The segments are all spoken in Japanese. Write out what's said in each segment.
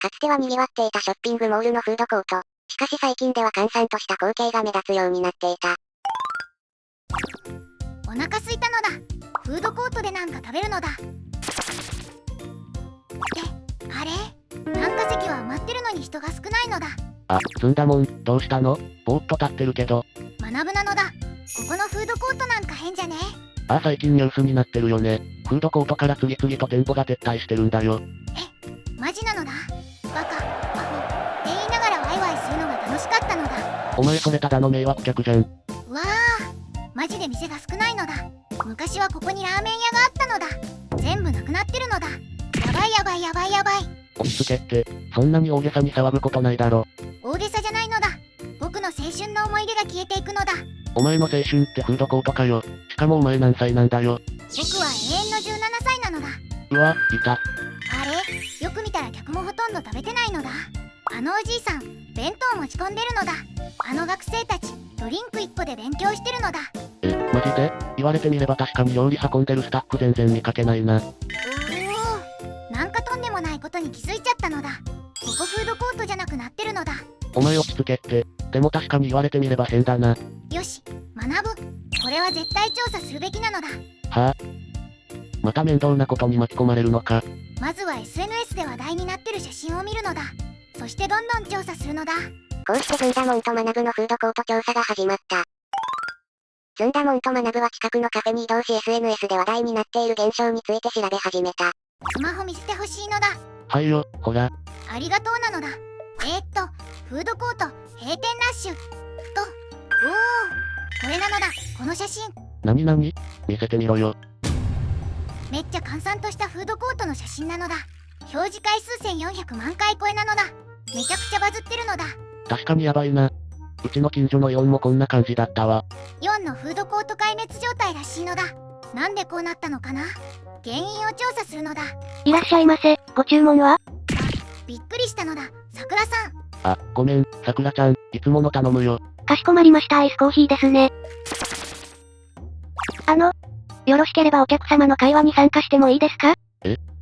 かつては賑わっていたショッピングモールのフードコート。しかし最近では閑散とした光景が目立つようになっていた。お腹空いたのだ。フードコートでなんか食べるのだ。あれ、なんか席は余ってるのに人が少ないのだ。あ、ずんだもん、どうしたの？ぼーっと立ってるけど。学ぶなのだ。ここのフードコートなんか変じゃね？最近ニュースになってるよね。フードコートから次々と店舗が撤退してるんだよ。マジなのだ。バカ、アホって言いながらワイワイするのが楽しかったのだ。お前それただの迷惑客じゃん。うわあ、マジで店が少ないのだ。昔はここにラーメン屋があったのだ。全部なくなってるのだ。やばいやばいやばいやばい。落ち着けって、そんなに大げさに騒ぐことないだろ。大げさじゃないのだ。僕の青春の思い出が消えていくのだ。お前の青春ってフードコートかよ。しかもお前何歳なんだよ。僕は永遠の17歳なのだ。うわ、いた。あれ、よく見たら客もほとんど食べてないのだ。あのおじいさん、弁当持ち込んでるのだ。あの学生たち、ドリンク1個で勉強してるのだ。マジで？言われてみれば確かに料理運んでるスタッフ全然見かけないな。なんかとんでもないことに気づいちゃったのだ。ここフードコートじゃなくなってるのだ。お前落ち着けって。でも確かに言われてみれば変だな。よし、学ぶ。これは絶対調査するべきなのだ。はあ？また面倒なことに巻き込まれるのか。まずは SNS で話題になってる写真を見るのだ。そしてどんどん調査するのだ。こうしてずんだもんと学ぶのフードコート調査が始まった。ずんだもんと学ぶは近くのカフェに移動し SNS で話題になっている現象について調べ始めた。スマホ見せてほしいのだ。はいよ、ほら。ありがとうなのだ。フードコート、閉店ラッシュ。これなのだ、この写真。なになに？見せてみろよ。めっちゃ閑散としたフードコートの写真なのだ。表示回数1400万回超えなのだ。めちゃくちゃバズってるのだ。確かにやばいな。うちの近所のイオンもこんな感じだったわ。イオンのフードコート壊滅状態らしいのだ。なんでこうなったのかな？原因を調査するのだ。いらっしゃいませ。ご注文は？びっくりしたのだ、さくらさん。あ、ごめん、さくらちゃん、いつもの頼むよ。かしこまりました。アイスコーヒーですね。よろしければお客様の会話に参加してもいいですか？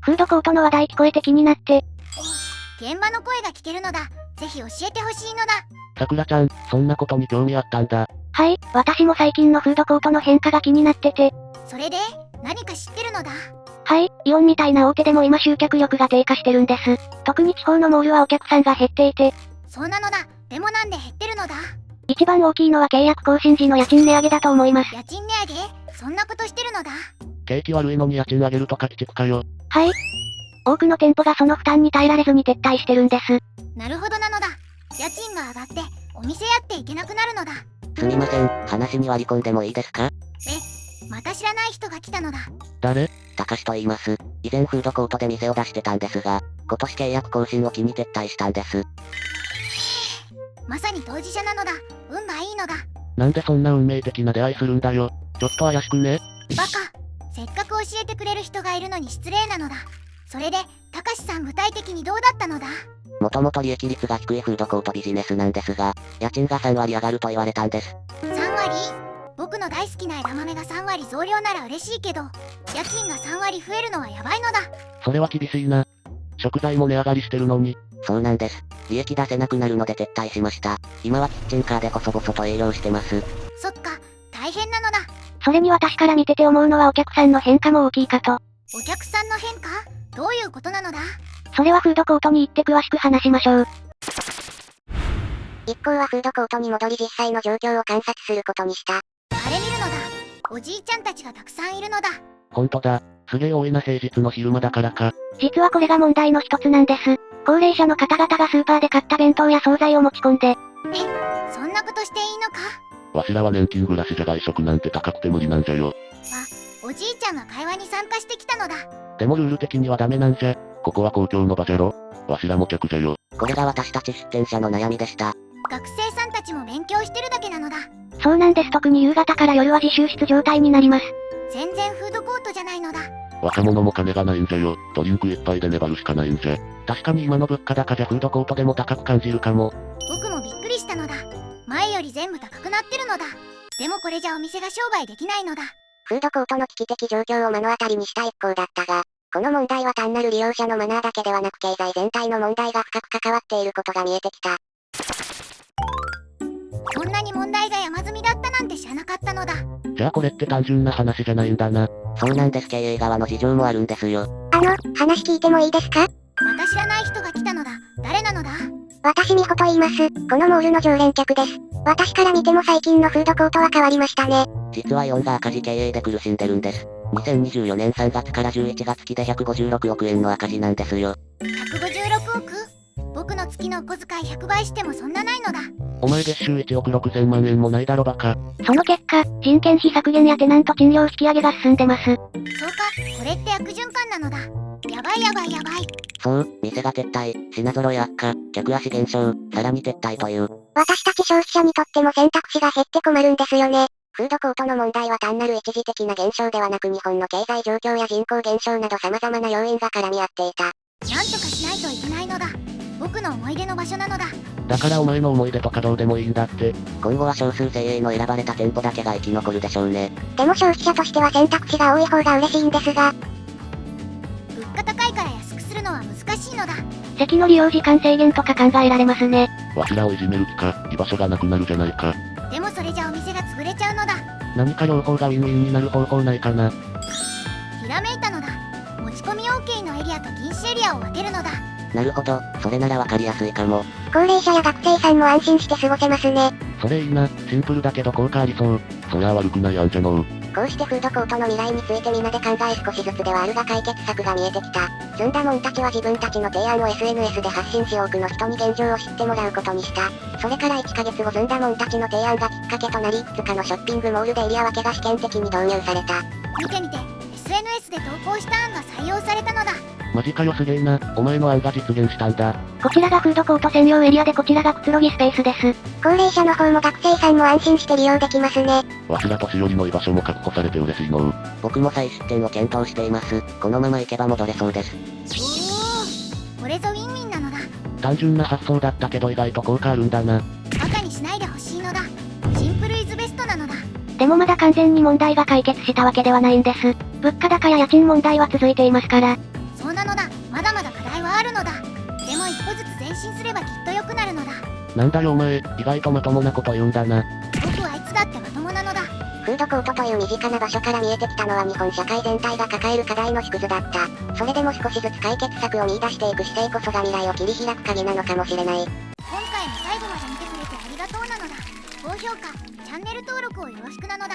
フードコートの話題聞こえて気になって。現場の声が聞けるのだ。ぜひ教えてほしいのだ。さくらちゃん、そんなことに興味あったんだ。はい、私も最近のフードコートの変化が気になってて。それで、何か知ってるのだ。はい、イオンみたいな大手でも今集客力が低下してるんです。特に地方のモールはお客さんが減っていて。そうなのだ。でもなんで減ってるのだ。一番大きいのは契約更新時の家賃値上げだと思います。家賃値上げ？そんなことしてるのだ。景気悪いのに家賃上げるとか鬼畜かよ。はい。多くの店舗がその負担に耐えられずに撤退してるんです。なるほどなのだ。家賃が上がって、お店やっていけなくなるのだ。すみません、話に割り込んでもいいですか？また知らない人が来たのだ。誰？たかしと言います。以前フードコートで店を出してたんですが、今年契約更新を機に撤退したんです。まさに当事者なのだ。運がいいのだ。なんでそんな運命的な出会いするんだよ。ちょっと怪しくね？バカ。せっかく教えてくれる人がいるのに失礼なのだ。それで、たかしさん具体的にどうだったのだ？もともと利益率が低いフードコートビジネスなんですが、家賃が3割上がると言われたんです。3割？僕の大好きな枝豆が3割増量なら嬉しいけど、家賃が3割増えるのはやばいのだ。それは厳しいな。食材も値上がりしてるのに。そうなんです。利益出せなくなるので撤退しました。今はキッチンカーで細々と営業してます。そっか、大変なのだ。それに私から見てて思うのはお客さんの変化も大きいかと。お客さんの変化？どういうことなのだ？それはフードコートに行って詳しく話しましょう。一行はフードコートに戻り実際の状況を観察することにした。あれ見るのだ。おじいちゃんたちがたくさんいるのだ。ほんとだ。すげえ多いな平日の昼間だからか。実はこれが問題の一つなんです。高齢者の方々がスーパーで買った弁当や惣菜を持ち込んで。そんなことしていいのか？わしらは年金暮らしじゃ外食なんて高くて無理なんじゃよ。おじいちゃんが会話に参加してきたのだ。でもルール的にはダメなんじゃ。ここは公共の場じゃろ。わしらも客じゃよ。これが私たち出店者の悩みでした。学生さんたちも勉強してるだけなのだ。そうなんです。特に夕方から夜は自習室状態になります。全然フードコートじゃないのだ。若者も金がないんじゃよ。ドリンク一杯で粘るしかないんじゃ。確かに今の物価高じゃフードコートでも高く感じるかも。僕もびっくりしたのだ。前より全部高くなってるのだ。でもこれじゃお店が商売できないのだ。フードコートの危機的状況を目の当たりにした一行だったが、この問題は単なる利用者のマナーだけではなく経済全体の問題が深く関わっていることが見えてきた。こんなに問題が山積みだったなんて知らなかったのだ。じゃあこれって単純な話じゃないんだな。そうなんです。経営側の事情もあるんですよ。話聞いてもいいですか？また知らない人が来たのだ。誰なのだ？私美穂と言います。このモールの常連客です。私から見ても最近のフードコートは変わりましたね。実はイオンが赤字経営で苦しんでるんです。2024年3月から11月期で156億円の赤字なんですよ。156億？僕の月の小遣い100倍してもそんなないのだ。お前月収1億6000万円もないだろバカ。その結果、人件費削減やテナント賃料引き上げが進んでます。そうか、これって悪循環なのだ。やばいやばいやばい。そう、店が撤退、品揃え悪化、客足減少、さらに撤退という。私たち消費者にとっても選択肢が減って困るんですよね。フードコートの問題は単なる一時的な現象ではなく日本の経済状況や人口減少など様々な要因が絡み合っていた。なんとかしないといけないのだ。僕の思い出の場所なのだ。だからお前の思い出とかどうでもいいんだって。今後は少数精鋭の選ばれた店舗だけが生き残るでしょうね。でも消費者としては選択肢が多い方が嬉しいんですが。物価高いから安くするのは難しいのだ。席の利用時間制限とか考えられますね。わしらをいじめる気か、居場所がなくなるじゃないか。でもそれじゃお店が潰れちゃうのだ。何か両方がウィンウィンになる方法ないかな。ひらめいたのだ。持ち込み OK のエリアと禁止エリアを分けるのだ。なるほど、それならわかりやすいかも。高齢者や学生さんも安心して過ごせますね。それいいな、シンプルだけど効果ありそう。そりゃ悪くない案じゃのう。こうしてフードコートの未来についてみんなで考え少しずつではあるが解決策が見えてきた。ずんだもんたちは自分たちの提案を SNS で発信し多くの人に現状を知ってもらうことにした。それから1ヶ月後ずんだもんたちの提案がきっかけとなりいくつかのショッピングモールでエリア分けが試験的に導入された。見てみて、SNS で投稿した案が採用されたのだ。マジかよすげえな、お前の案が実現したんだ。こちらがフードコート専用エリアでこちらがくつろぎスペースです。高齢者の方も学生さんも安心して利用できますね。わしら年寄りの居場所も確保されて嬉しいのう。僕も再出店を検討しています。このまま行けば戻れそうです。おお、これぞウィンウィンなのだ。単純な発想だったけど意外と効果あるんだな。バカにしないでほしいのだ。シンプルイズベストなのだ。でもまだ完全に問題が解決したわけではないんです。物価高や家賃問題は続いていますから。そうなのだ。まだまだ課題はあるのだ。でも一歩ずつ前進すればきっと良くなるのだ。なんだよお前、意外とまともなこと言うんだな。僕はいつだってまともなのだ。フードコートという身近な場所から見えてきたのは日本社会全体が抱える課題の縮図だった。それでも少しずつ解決策を見出していく姿勢こそが未来を切り開く鍵なのかもしれない。今回も最後まで見てくれてありがとうなのだ。高評価、チャンネル登録をよろしくなのだ。